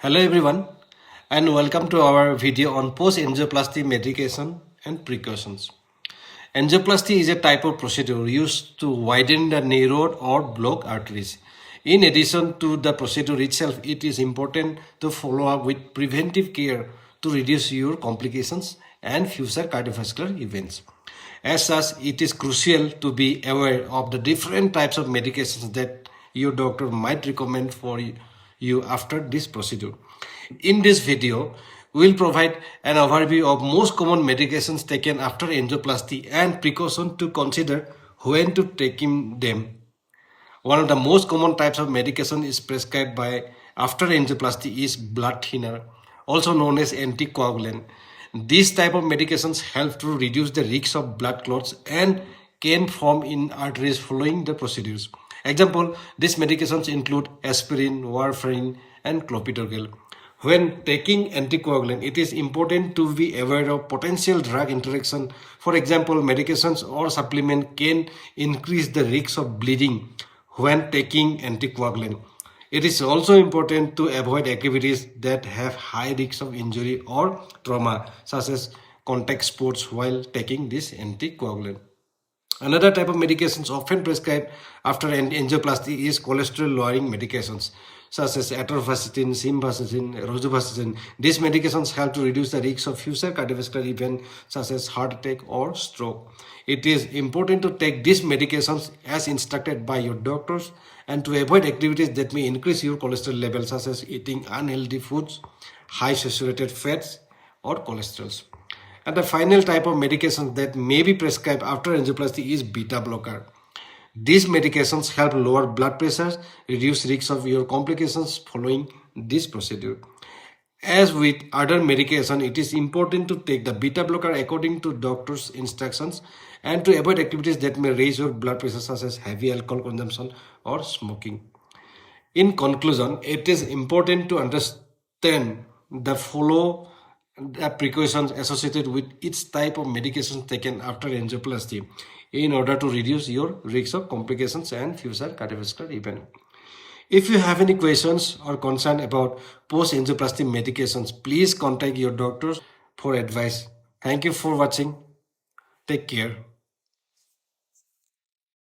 Hello everyone and welcome to our video on post-angioplasty medication and precautions. Angioplasty is a type of procedure used to widen the narrowed or blocked arteries. In addition to the procedure itself, it is important to follow up with preventive care to reduce your complications and future cardiovascular events. As such, it is crucial to be aware of the different types of medications that your doctor might recommend for you after this procedure. In this video, we will provide an overview of most common medications taken after angioplasty and precautions to consider when to take them. One of the most common types of medication is prescribed by after angioplasty is blood thinner, also known as anticoagulant. These type of medications help to reduce the risk of blood clots and can form in arteries following the procedures. Example, these medications include aspirin, warfarin, and clopidogrel. When taking anticoagulant, it is important to be aware of potential drug interaction. For example, medications or supplement can increase the risk of bleeding when taking anticoagulant. It is also important to avoid activities that have high risk of injury or trauma, such as contact sports while taking this anticoagulant. Another type of medications often prescribed after angioplasty is cholesterol-lowering medications such as atorvastatin, simvastatin, rosuvastatin. These medications help to reduce the risk of future cardiovascular events such as heart attack or stroke. It is important to take these medications as instructed by your doctors and to avoid activities that may increase your cholesterol levels such as eating unhealthy foods, high saturated fats, or cholesterols. And the final type of medication that may be prescribed after angioplasty is beta blocker. These medications help lower blood pressure, reduce risks of your complications following this procedure. As with other medication, it is important to take the beta blocker according to doctor's instructions and to avoid activities that may raise your blood pressure such as heavy alcohol consumption or smoking. In conclusion, it is important to understand the precautions associated with each type of medication taken after angioplasty in order to reduce your risk of complications and future cardiovascular event. If you have any questions or concern about post-angioplasty medications, please contact your doctors for advice. Thank you for watching. Take care.